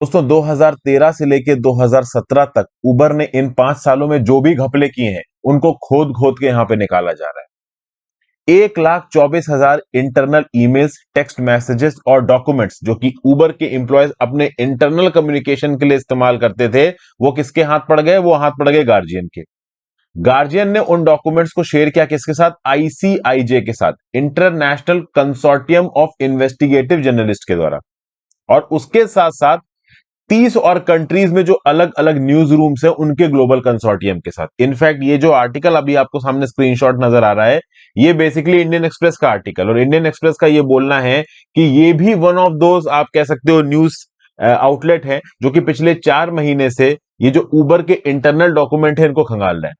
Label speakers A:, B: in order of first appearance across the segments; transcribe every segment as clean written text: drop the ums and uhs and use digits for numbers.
A: दोस्तों 2013 से लेके 2017 तक उबर ने इन 5 सालों में जो भी घपले किए हैं उनको खोद खोद के यहां पे निकाला जा रहा है। 1,24,000 इंटरनल ईमेल्स, टेक्स्ट मैसेजेस और डॉक्यूमेंट्स जो कि उबर के एम्प्लॉयज अपने इंटरनल कम्युनिकेशन के लिए इस्तेमाल करते थे, वो किसके हाथ पड़ गए? वो हाथ पड़ गए गार्जियन के। गार्जियन ने उन डॉक्यूमेंट्स को शेयर किया किसके साथ? आईसीआईजे के साथ, international consortium of investigative journalist के द्वारा। और उसके साथ साथ 30 और कंट्रीज में जो अलग अलग न्यूज रूम्स है उनके ग्लोबल कंसोर्टियम के साथ। इनफैक्ट ये जो आर्टिकल अभी आपको सामने स्क्रीनशॉट नजर आ रहा है, ये बेसिकली इंडियन एक्सप्रेस का आर्टिकल, और इंडियन एक्सप्रेस का ये बोलना है कि ये भी वन ऑफ दोज आप कह सकते हो न्यूज आउटलेट है जो कि पिछले 4 महीने से ये जो उबर के इंटरनल डॉक्यूमेंट है इनको खंगाल रहे हैं।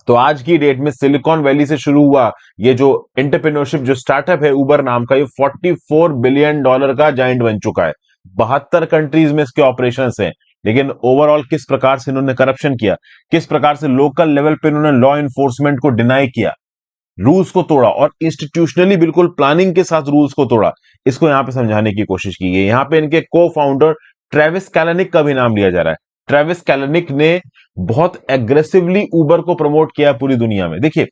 A: तो आज की डेट में सिलिकॉन वैली से शुरू हुआ ये जो एंटरप्रेन्योरशिप जो स्टार्टअप है उबर नाम का, ये $44 बिलियन का जाइंट बन चुका है। 72 कंट्रीज में इसके ऑपरेशंस हैं। लेकिन ओवरऑल किस प्रकार से इन्होंने करप्शन किया, किस प्रकार से लोकल लेवल पे इन्होंने लॉ इन्फोर्समेंट को डिनाई किया, रूल्स को तोड़ा और इंस्टीट्यूशनली बिल्कुल प्लानिंग के साथ रूल्स को तोड़ा, इसको यहां पे समझाने की कोशिश की गई। यहां पे इनके को फाउंडर ट्रेविस कैलनिक का भी नाम लिया जा रहा है। ट्रेविस कैलनिक ने बहुत एग्रेसिवली उबर को प्रमोट किया पूरी दुनिया में। देखिए,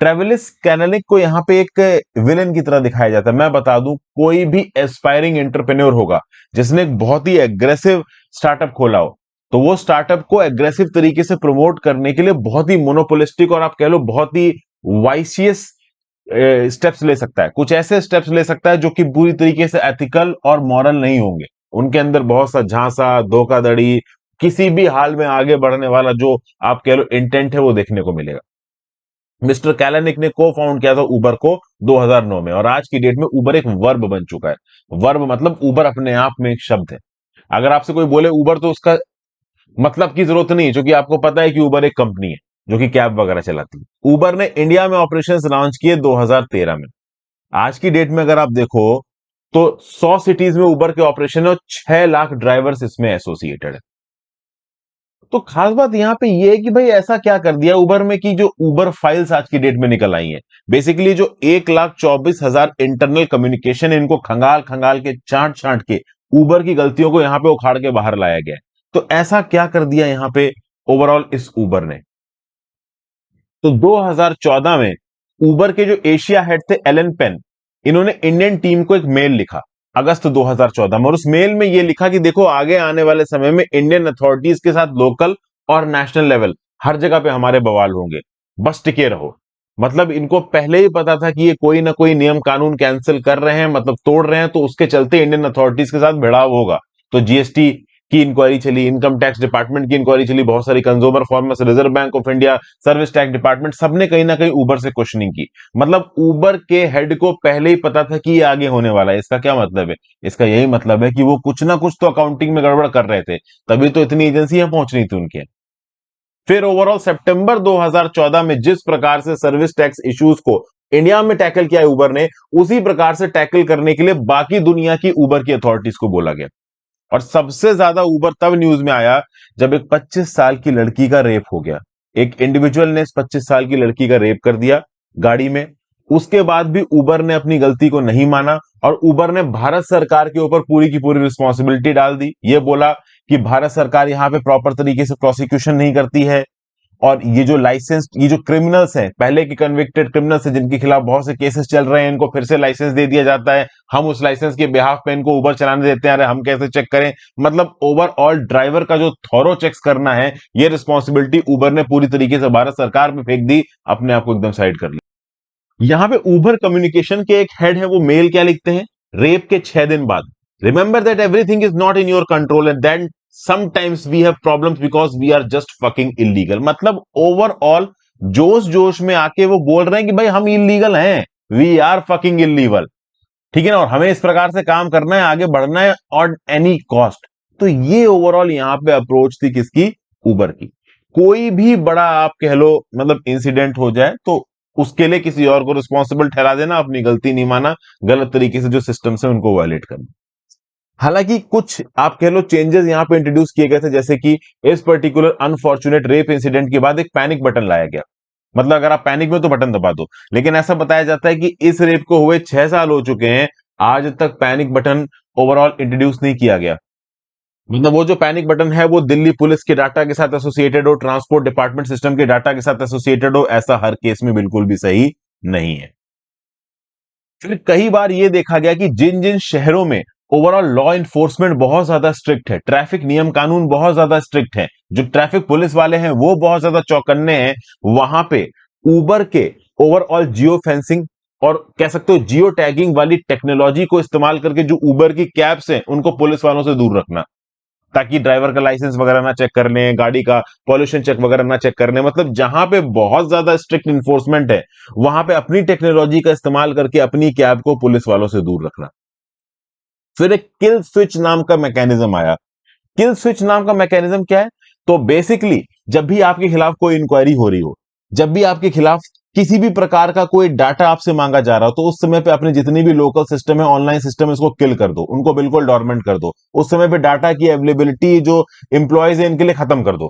A: ट्रेविस कैलनिक को यहां पे एक विलेन की तरह दिखाया जाता है। मैं बता दूं, कोई भी एस्पायरिंग एंटरप्रेन्योर होगा जिसने एक बहुत ही एग्रेसिव स्टार्टअप खोला हो, तो वो स्टार्टअप को एग्रेसिव तरीके से प्रमोट करने के लिए बहुत ही मोनोपोलिस्टिक और आप कह लो बहुत ही वाइसियस स्टेप्स ले सकता है। कुछ ऐसे स्टेप्स ले सकता है जो कि पूरी तरीके से एथिकल और मॉरल नहीं होंगे। उनके अंदर बहुत सा झांसा, धोखाधड़ी, किसी भी हाल में आगे बढ़ने वाला जो आप कह लो इंटेंट है वो देखने को मिलेगा। मिस्टर कैलनिक ने को फाउंड किया था उबर को 2009 में, और आज की डेट में उबर एक वर्ब बन चुका है। वर्ब मतलब उबर अपने आप में एक शब्द है। अगर आपसे कोई बोले उबर, तो उसका मतलब की जरूरत नहीं है, क्योंकि आपको पता है कि उबर एक कंपनी है जो कि कैब वगैरह चलाती है। उबर ने इंडिया में ऑपरेशंस लॉन्च किए 2013 में। आज की डेट में अगर आप देखो तो 100 सिटीज में उबर के ऑपरेशन है और 6 लाख ड्राइवर्स इसमें एसोसिएटेड है। तो खास बात यहां पे ये है कि भाई ऐसा क्या कर दिया उबर में कि जो उबर फाइल्स आज की डेट में निकल आई हैं, बेसिकली जो 1,24,000 इंटरनल कम्युनिकेशन है, इनको खंगाल खंगाल के चाट चाट के उबर की गलतियों को यहां पे उखाड़ के बाहर लाया गया है। तो ऐसा क्या कर दिया यहां पे ओवरऑल इस उबर ने? तो 2014 में उबर के जो एशिया हेड थे एलन पेन, इन्होंने इंडियन टीम को एक मेल लिखा अगस्त 2014 में, और उस मेल में यह लिखा कि देखो आगे आने वाले समय में इंडियन अथॉरिटीज के साथ लोकल और नेशनल लेवल हर जगह पे हमारे बवाल होंगे, बस टिके रहो। मतलब इनको पहले ही पता था कि ये कोई ना कोई नियम कानून कैंसिल कर रहे हैं, मतलब तोड़ रहे हैं, तो उसके चलते इंडियन अथॉरिटीज के साथ भिड़ाव होगा। तो जीएसटी की इंक्वायरी चली, इनकम टैक्स डिपार्टमेंट की इंक्वायरी चली, बहुत सारी consumer farmers, reserve bank of India, service tax department, सबने कहीं ना कहीं उबर से क्वेश्चनिंग की। मतलब उबर के हेड को पहले ही पता था कि ये आगे होने वाला है। इसका क्या मतलब है? इसका यही मतलब है कि वो कुछ ना कुछ तो अकाउंटिंग में गड़बड़ कर रहे थे, तभी तो इतनी एजेंसियां पहुंच रही थी उनके। फिर ओवरऑल सितंबर 2014 में जिस प्रकार से सर्विस टैक्स इश्यूज को इंडिया में टैकल किया है उबर ने, उसी प्रकार से टैकल करने के लिए बाकी दुनिया की उबर की अथॉरिटीज को बोला गया। और सबसे ज्यादा उबर तब न्यूज में आया जब एक 25 साल की लड़की का रेप हो गया। एक इंडिविजुअल ने इस 25 साल की लड़की का रेप कर दिया गाड़ी में। उसके बाद भी उबर ने अपनी गलती को नहीं माना और उबर ने भारत सरकार के ऊपर पूरी की पूरी रिस्पॉन्सिबिलिटी डाल दी। ये बोला कि भारत सरकार यहां पे प्रॉपर तरीके से प्रोसिक्यूशन नहीं करती है, और ये जो लाइसेंस, ये जो क्रिमिनल्स हैं, पहले के कन्विक्टेड क्रिमिनल्स हैं जिनके खिलाफ बहुत से केसेस चल रहे हैं, इनको फिर से लाइसेंस दे दिया जाता है। हम उस लाइसेंस के बिहाफ पे इनको उबर चलाने देते हैं, अरे हम कैसे चेक करें? मतलब ओवरऑल ड्राइवर का जो थॉरो चेक्स करना है, ये रिस्पॉन्सिबिलिटी उबर ने पूरी तरीके से भारत सरकार पे फेंक दी, अपने आप को एकदम साइड कर लिया। यहां पे उबर कम्युनिकेशन के एक हेड है, वो मेल क्या लिखते हैं रेप के 6 दिन बाद? Remember that everything is not in your control and then sometimes we have problems because we are just fucking illegal. मतलब ओवरऑल जोश जोश में आके वो बोल रहे हैं कि भाई हम इलीगल हैं, वी आर फकिंग इलीगल, ठीक है ना, और हमें इस प्रकार से काम करना है, आगे बढ़ना है और एनी कॉस्ट। तो ये ओवरऑल यहां पे अप्रोच थी किसकी? उबर की। कोई भी बड़ा आप कह लो मतलब इंसिडेंट हो जाए तो उसके लिए किसी और को रिस्पॉन्सिबल ठहरा देना, अपनी गलती नहीं माना, गलत तरीके से जो सिस्टम है उनको वायलेट करना। हालांकि कुछ आप कह लो चेंजेस यहां पे इंट्रोड्यूस किए गए थे, जैसे कि इस पर्टिकुलर अनफॉर्चुनेट रेप इंसिडेंट के बाद एक पैनिक बटन लाया गया। मतलब अगर आप पैनिक में तो बटन दबा दो, लेकिन ऐसा बताया जाता है कि इस रेप को हुए 6 साल हो चुके हैं, आज तक पैनिक बटन ओवरऑल इंट्रोड्यूस नहीं किया गया। मतलब वो जो पैनिक बटन है वो दिल्ली पुलिस के डाटा के साथ एसोसिएटेड हो, ट्रांसपोर्ट डिपार्टमेंट सिस्टम के डाटा के साथ एसोसिएटेड हो, ऐसा हर केस में बिल्कुल भी सही नहीं है। फिर कई बार ये देखा गया कि जिन जिन शहरों में ओवरऑल लॉ इन्फोर्समेंट बहुत ज्यादा स्ट्रिक्ट है, ट्रैफिक नियम कानून बहुत ज्यादा स्ट्रिक्ट है, जो ट्रैफिक पुलिस वाले हैं वो बहुत ज्यादा चौकन्ने हैं, वहां पे उबर के ओवरऑल जियो फेंसिंग और कह सकते हो जियो टैगिंग वाली टेक्नोलॉजी को इस्तेमाल करके जो उबर की कैब्स हैं उनको पुलिस वालों से दूर रखना, ताकि ड्राइवर का लाइसेंस वगैरह ना चेक कर लें, गाड़ी का पॉल्यूशन चेक वगैरह ना चेक कर लें। मतलब जहां पे बहुत ज्यादा स्ट्रिक्ट इन्फोर्समेंट है वहां पे अपनी टेक्नोलॉजी का इस्तेमाल करके अपनी कैब को पुलिस वालों से दूर रखना। फिर एक किल स्विच नाम का मैकेनिज्म आया। किल स्विच नाम का मैकेनिज्म क्या है? तो बेसिकली जब भी आपके खिलाफ कोई इंक्वायरी हो रही हो, जब भी आपके खिलाफ किसी भी प्रकार का कोई डाटा आपसे मांगा जा रहा हो, तो उस समय पे अपने जितनी भी लोकल सिस्टम है, ऑनलाइन सिस्टम है, उसको किल कर दो, उनको बिल्कुल डॉर्मेंट कर दो। उस समय पे डाटा की अवेलेबिलिटी जो एम्प्लॉयज है इनके लिए खत्म कर दो।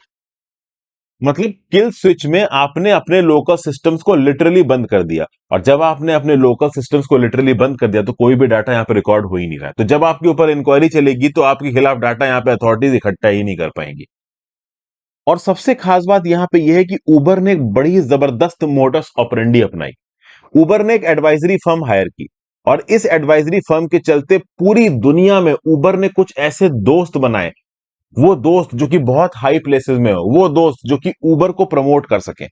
A: मतलब किल स्विच में आपने अपने लोकल सिस्टम्स को लिटरली बंद कर दिया, और जब आपने अपने लोकल सिस्टम्स को लिटरली बंद कर दिया तो कोई भी डाटा यहां पे रिकॉर्ड हो ही नहीं रहा है। तो जब आपके ऊपर इंक्वायरी चलेगी तो आपके खिलाफ डाटा यहां पे अथॉरिटीज इकट्ठा ही नहीं कर पाएंगी। और सबसे खास बात यहां पे यह है कि उबर ने एक बड़ी जबरदस्त मोडस ऑपरेंडी अपनाई। उबर ने एक एडवाइजरी फर्म हायर की, और इस एडवाइजरी फर्म के चलते पूरी दुनिया में उबर ने कुछ ऐसे दोस्त बनाए, वो दोस्त जो कि बहुत हाई प्लेसेस में हो, वो दोस्त जो कि उबर को प्रमोट कर सके।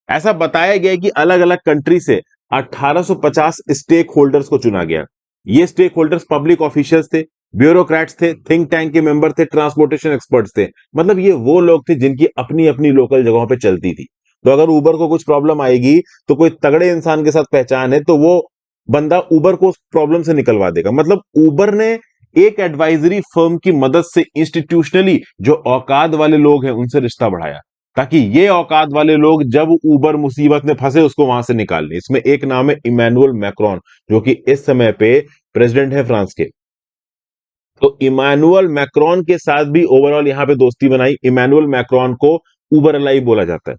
A: ऐसा बताया गया है कि अलग अलग कंट्री से 1850 स्टेक होल्डर्स को चुना गया। ये स्टेक होल्डर्स पब्लिक ऑफिशियल्स थे, ब्यूरोक्रेट्स थे, थिंक टैंक के मेंबर थे, ट्रांसपोर्टेशन एक्सपर्ट्स थे। मतलब ये वो लोग थे जिनकी अपनी अपनी लोकल जगहों पे चलती थी। तो अगर उबर को कुछ प्रॉब्लम आएगी तो कोई तगड़े इंसान के साथ पहचान है तो वो बंदा उबर को उस प्रॉब्लम से निकलवा देगा। मतलब उबर ने एक एडवाइजरी फर्म की मदद से इंस्टीट्यूशनली जो औकात वाले लोग हैं उनसे रिश्ता बढ़ाया, ताकि ये औकात वाले लोग जब उबर मुसीबत में फंसे उसको वहां से निकाल लें। इसमें एक नाम है इमैनुअल मैक्रोन, जो कि इस समय पे प्रेसिडेंट है फ्रांस के। तो इमैनुअल मैक्रोन के साथ भी ओवरऑल यहां पे दोस्ती बनाई। इमैनुअल मैक्रोन को उबर अलाई बोला जाता है।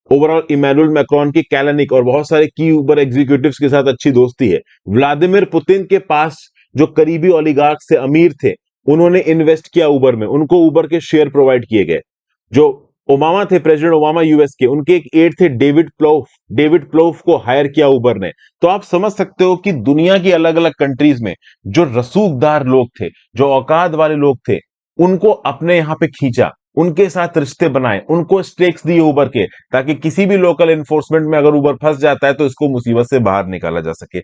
A: ओवरऑल इमैनुअल मैक्रोन की कैलेनिक और बहुत सारे की उबर एग्जीक्यूटिव्स के साथ अच्छी दोस्ती है। व्लादिमीर पुतिन के पास जो करीबी ओलिगार्क से अमीर थे, उन्होंने इन्वेस्ट किया उबर में, उनको उबर के शेयर प्रोवाइड किए गए। जो ओबामा थे, प्रेसिडेंट ओबामा यूएस के, उनके एक एड थे डेविड प्लोफ, डेविड प्लोफ को हायर किया उबर ने। तो आप समझ सकते हो कि दुनिया की अलग अलग कंट्रीज में जो रसूखदार लोग थे, जो औकात वाले लोग थे, उनको अपने यहां पे खींचा, उनके साथ रिश्ते बनाए, उनको स्टेक्स दिए उबर के, ताकि किसी भी लोकल एनफोर्समेंट में अगर उबर फंस जाता है तो इसको मुसीबत से बाहर निकाला जा सके।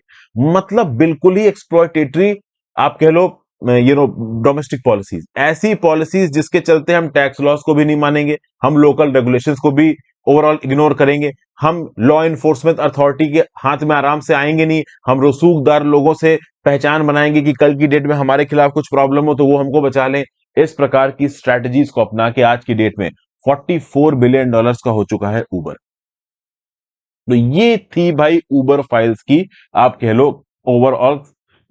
A: मतलब बिल्कुल ही एक्सप्लॉयटेटरी, आप कह लो डोमेस्टिक पॉलिसीज, ऐसी पॉलिसीज जिसके चलते हम टैक्स लॉस को भी नहीं मानेंगे, हम लोकल रेगुलेशंस को भी ओवरऑल इग्नोर करेंगे, हम लॉ इन्फोर्समेंट अथॉरिटी के हाथ में आराम से आएंगे नहीं, हम रसूखदार लोगों से पहचान बनाएंगे कि कल की डेट में हमारे खिलाफ कुछ प्रॉब्लम हो तो वो हमको बचा लें। इस प्रकार की स्ट्रैटेजीज को अपना के आज की डेट में $44 बिलियन का हो चुका है उबर। तो ये थी भाई उबर फाइल्स की, आप कह लो ओवरऑल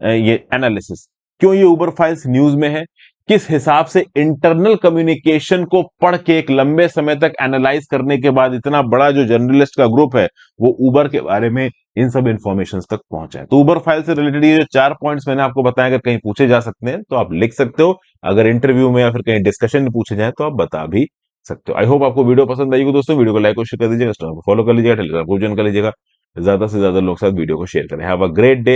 A: ये एनालिसिस। क्यों ये उबर फाइल्स न्यूज में है, किस हिसाब से इंटरनल कम्युनिकेशन को पढ़ के एक लंबे समय तक एनालाइज करने के बाद इतना बड़ा जो जर्नलिस्ट का ग्रुप है वो उबर के बारे में इन सब इंफॉर्मेशन तक पहुंचा है। तो उबर फाइल से रिलेटेड ये जो 4 पॉइंट्स मैंने आपको बताया, अगर कहीं पूछे जा सकते हैं तो आप लिख सकते हो, अगर इंटरव्यू में या फिर कहीं डिस्कशन में पूछे जाए तो आप बता भी सकते हो। आई होप आपको वीडियो पसंद आई हो दोस्तों। वीडियो को लाइक और शेयर कर दीजिएगा, फॉलो कर लीजिएगा, टेलीग्राम को ज्वाइन कर लीजिएगा, ज्यादा से ज्यादा लोग साथ वीडियो को शेयर करें। Have a great day.